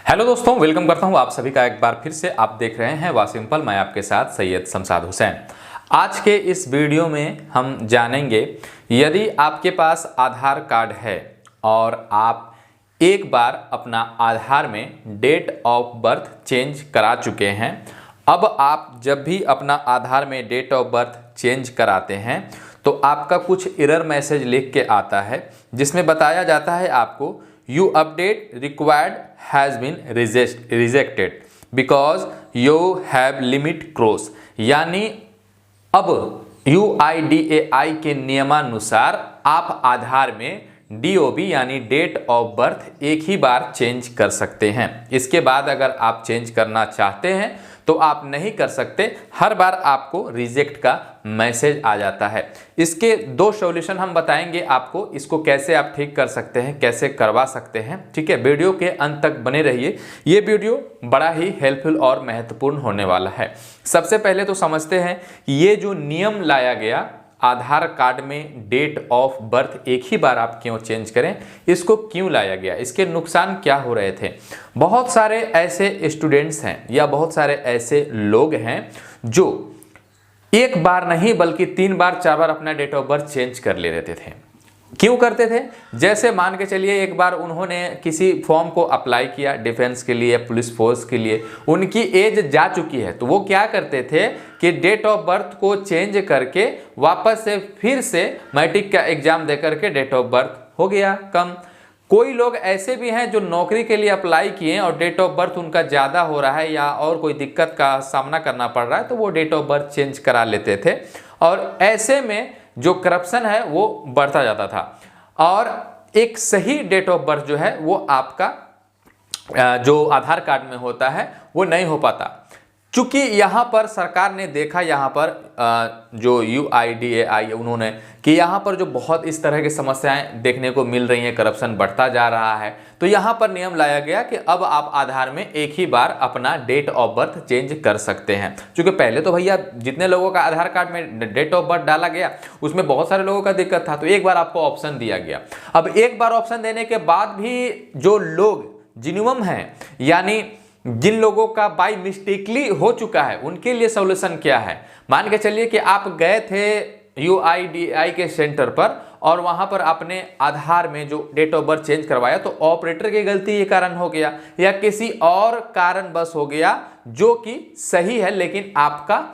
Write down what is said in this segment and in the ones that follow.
Hello दोस्तों, welcome करता हूं आप सभी का एक बार फिर से। आप देख रहे हैं वासिम्पल, मैं आपके साथ सैयद शमशाद हुसैन। आज के इस वीडियो में हम जानेंगे, यदि आपके पास आधार कार्ड है और आप एक बार अपना आधार में डेट ऑफ बर्थ चेंज करा चुके हैं, अब आप जब भी अपना आधार में डेट ऑफ बर्थ चेंज कराते हैं तो आपका कुछ एरर मैसेज लिख के आता है, जिसमें बताया जाता है आपको You update required has been rejected because you have limit cross। यानी अब UIDAI के नियमानुसार आप आधार में DOB यानी डेट ऑफ बर्थ एक ही बार चेंज कर सकते हैं। इसके बाद अगर आप चेंज करना चाहते हैं तो आप नहीं कर सकते, हर बार आपको रिजेक्ट का मैसेज आ जाता है। इसके दो सॉल्यूशन हम बताएंगे आपको, इसको कैसे आप ठीक कर सकते हैं, कैसे करवा सकते हैं। ठीक है, वीडियो के अंत तक बने रहिए, ये वीडियो बड़ा ही हेल्पफुल और महत्वपूर्ण होने वाला है। सबसे पहले तो समझते हैं ये जो नियम लाया गया आधार कार्ड में डेट ऑफ बर्थ एक ही बार आप क्यों चेंज करें, इसको क्यों लाया गया, इसके नुकसान क्या हो रहे थे। बहुत सारे ऐसे स्टूडेंट्स हैं या बहुत सारे ऐसे लोग हैं जो एक बार नहीं बल्कि 3 बार 4 बार अपना डेट ऑफ बर्थ चेंज कर ले लेते थे। क्यों करते थे? जैसे मान के चलिए एक बार उन्होंने किसी फॉर्म को अप्लाई किया डिफेंस के लिए, पुलिस फोर्स के लिए, उनकी एज जा चुकी है तो वो क्या करते थे कि डेट ऑफ बर्थ को चेंज करके वापस से फिर से मैट्रिक का एग्जाम दे करके डेट ऑफ बर्थ हो गया कम। कोई लोग ऐसे भी हैं जो नौकरी के लिए अप्लाई किए और डेट ऑफ बर्थ उनका ज़्यादा हो रहा है या और कोई दिक्कत का सामना करना पड़ रहा है तो वो डेट ऑफ बर्थ चेंज करा लेते थे, और ऐसे में जो करप्शन है वो बढ़ता जाता था और एक सही डेट ऑफ बर्थ जो है वो आपका जो आधार कार्ड में होता है वो नहीं हो पाता। चूंकि यहाँ पर सरकार ने देखा, यहाँ पर जो UIDAI उन्होंने कि यहाँ पर जो बहुत इस तरह की समस्याएं देखने को मिल रही हैं, करप्शन बढ़ता जा रहा है, तो यहाँ पर नियम लाया गया कि अब आप आधार में एक ही बार अपना डेट ऑफ बर्थ चेंज कर सकते हैं। क्योंकि पहले तो भैया जितने लोगों का आधार कार्ड में डेट ऑफ बर्थ डाला गया उसमें बहुत सारे लोगों का दिक्कत था, तो एक बार आपको ऑप्शन दिया गया। अब एक बार ऑप्शन देने के बाद भी जो लोग जिन्युम हैं, यानी जिन लोगों का बाय मिस्टेकली हो चुका है, उनके लिए सॉल्यूशन क्या है। मान के चलिए कि आप गए थे UIDAI के सेंटर पर और वहां पर आपने आधार में जो डेट ऑफ बर्थ चेंज करवाया तो ऑपरेटर की गलती के कारण हो गया या किसी और कारण बस हो गया जो कि सही है, लेकिन आपका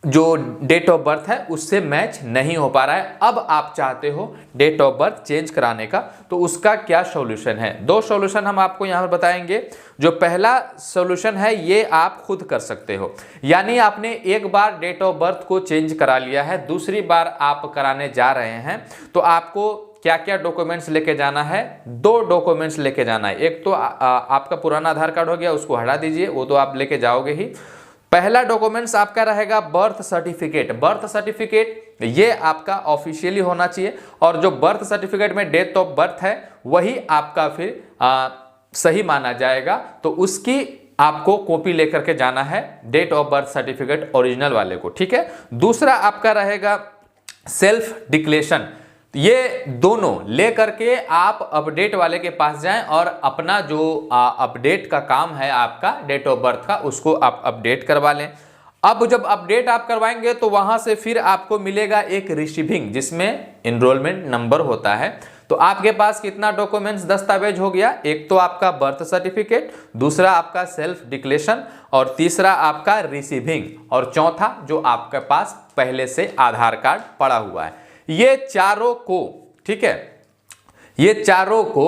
जो डेट ऑफ बर्थ है उससे मैच नहीं हो पा रहा है। अब आप चाहते हो डेट ऑफ बर्थ चेंज कराने का, तो उसका क्या सॉल्यूशन है। 2 सॉल्यूशन हम आपको यहाँ पर बताएंगे। जो पहला सॉल्यूशन है ये आप खुद कर सकते हो, यानी आपने एक बार डेट ऑफ बर्थ को चेंज करा लिया है, दूसरी बार आप कराने जा रहे हैं तो आपको क्या क्या डॉक्यूमेंट्स लेके जाना है। 2 डॉक्यूमेंट्स लेके जाना है। एक तो आपका पुराना आधार कार्ड हो गया, उसको हटा दीजिए, वो तो आप लेके जाओगे ही। पहला डॉक्यूमेंट्स आपका रहेगा बर्थ सर्टिफिकेट। बर्थ सर्टिफिकेट ये आपका ऑफिशियली होना चाहिए, और जो बर्थ सर्टिफिकेट में डेट ऑफ बर्थ है वही आपका फिर सही माना जाएगा, तो उसकी आपको कॉपी लेकर के जाना है, date of birth certificate original वाले को। ठीक है। दूसरा आपका रहेगा सेल्फ डिक्लेरेशन। ये दोनों ले करके आप अपडेट वाले के पास जाएं और अपना जो अपडेट का काम है आपका डेट ऑफ बर्थ का, उसको आप अपडेट करवा लें। अब जब अपडेट आप करवाएंगे तो वहां से फिर आपको मिलेगा एक रिसीविंग, जिसमें एनरोलमेंट नंबर होता है। तो आपके पास कितना डॉक्यूमेंट्स दस्तावेज हो गया, एक तो आपका बर्थ सर्टिफिकेट, दूसरा आपका सेल्फ डिक्लेरेशन, और तीसरा आपका रिसीविंग, और चौथा जो आपके पास पहले से आधार कार्ड पड़ा हुआ है। ये चारों को, ठीक है, ये चारों को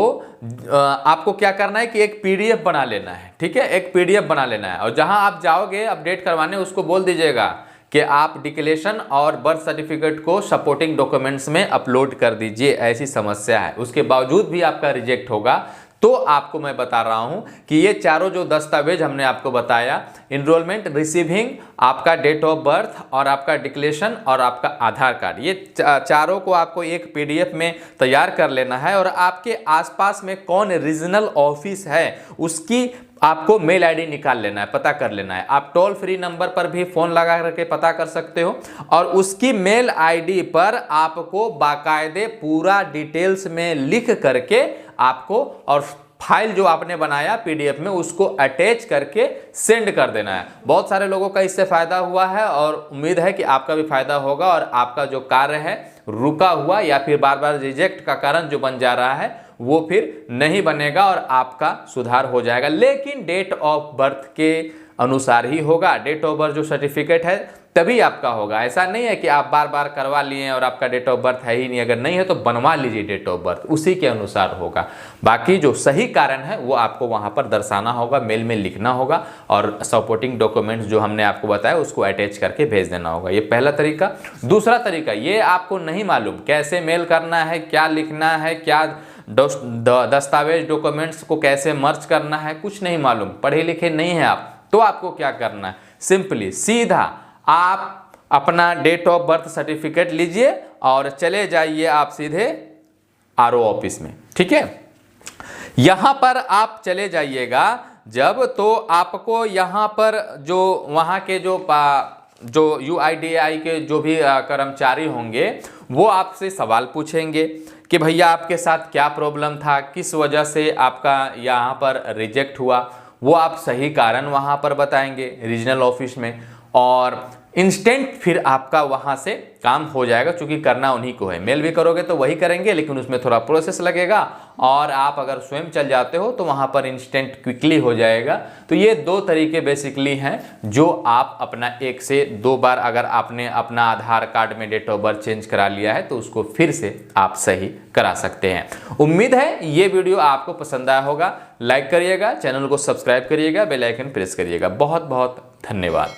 आपको क्या करना है कि एक PDF बना लेना है। ठीक है, एक PDF बना लेना है, और जहां आप जाओगे अपडेट करवाने उसको बोल दीजिएगा कि आप डिक्लेरेशन और बर्थ सर्टिफिकेट को सपोर्टिंग डॉक्यूमेंट्स में अपलोड कर दीजिए, ऐसी समस्या है। उसके बावजूद भी आपका रिजेक्ट होगा। तो आपको मैं बता रहा हूं कि ये चारों जो दस्तावेज हमने आपको बताया, इनरोलमेंट, रिसीविंग, आपका डेट ऑफ बर्थ और आपका डिक्लेरेशन और आपका आधार कार्ड, ये चारों को आपको एक PDF में तैयार कर लेना है, और आपके आसपास में कौन रीजनल ऑफिस है उसकी आपको मेल आईडी निकाल लेना है, पता कर लेना है। आप टोल फ्री नंबर पर भी फोन लगा करके पता कर सकते हो, और उसकी मेल आईडी पर आपको बाकायदे पूरा डिटेल्स में लिख करके आपको और फाइल जो आपने बनाया पीडीएफ में उसको अटैच करके सेंड कर देना है। बहुत सारे लोगों का इससे फायदा हुआ है और उम्मीद है कि आपका भी फायदा होगा और आपका जो कार्य है रुका हुआ या फिर बार बार रिजेक्ट का कारण जो बन जा रहा है वो फिर नहीं बनेगा और आपका सुधार हो जाएगा। लेकिन डेट ऑफ बर्थ के अनुसार ही होगा। डेट ऑफ बर्थ जो सर्टिफिकेट है तभी आपका होगा। ऐसा नहीं है कि आप बार बार करवा लिए और आपका डेट ऑफ बर्थ है ही नहीं। अगर नहीं है तो बनवा लीजिए डेट ऑफ बर्थ, उसी के अनुसार होगा। बाकी जो सही कारण है वो आपको वहां पर दर्शाना होगा, मेल में लिखना होगा और सपोर्टिंग डॉक्यूमेंट्स जो हमने आपको बताया उसको अटैच करके भेज देना होगा। ये पहला तरीका। दूसरा तरीका, ये आपको नहीं मालूम कैसे मेल करना है, क्या लिखना है, क्या दस्तावेज डॉक्यूमेंट्स को कैसे मर्ज करना है, कुछ नहीं मालूम, पढ़े लिखे नहीं है आप, तो आपको क्या करना है, सिंपली सीधा आप अपना डेट ऑफ बर्थ सर्टिफिकेट लीजिए और चले जाइए आप सीधे आरओ ऑफिस में। ठीक है, यहां पर आप चले जाइएगा जब, तो आपको यहां पर जो वहां के जो UIDAI के जो भी कर्मचारी होंगे वो आपसे सवाल पूछेंगे कि भैया आपके साथ क्या प्रॉब्लम था, किस वजह से आपका यहाँ पर रिजेक्ट हुआ। वो आप सही कारण वहाँ पर बताएंगे रीजनल ऑफिस में और इंस्टेंट फिर आपका वहाँ से काम हो जाएगा, क्योंकि करना उन्हीं को है। मेल भी करोगे तो वही करेंगे लेकिन उसमें थोड़ा प्रोसेस लगेगा और आप अगर स्वयं चल जाते हो तो वहाँ पर इंस्टेंट क्विकली हो जाएगा। तो ये दो तरीके बेसिकली हैं जो आप अपना 1 से 2 बार अगर आपने अपना आधार कार्ड में डेट ऑफ बर्थ चेंज करा लिया है तो उसको फिर से आप सही करा सकते हैं। उम्मीद है ये वीडियो आपको पसंद आया होगा। लाइक करिएगा, चैनल को सब्सक्राइब करिएगा, बेल आइकन प्रेस करिएगा। बहुत बहुत धन्यवाद।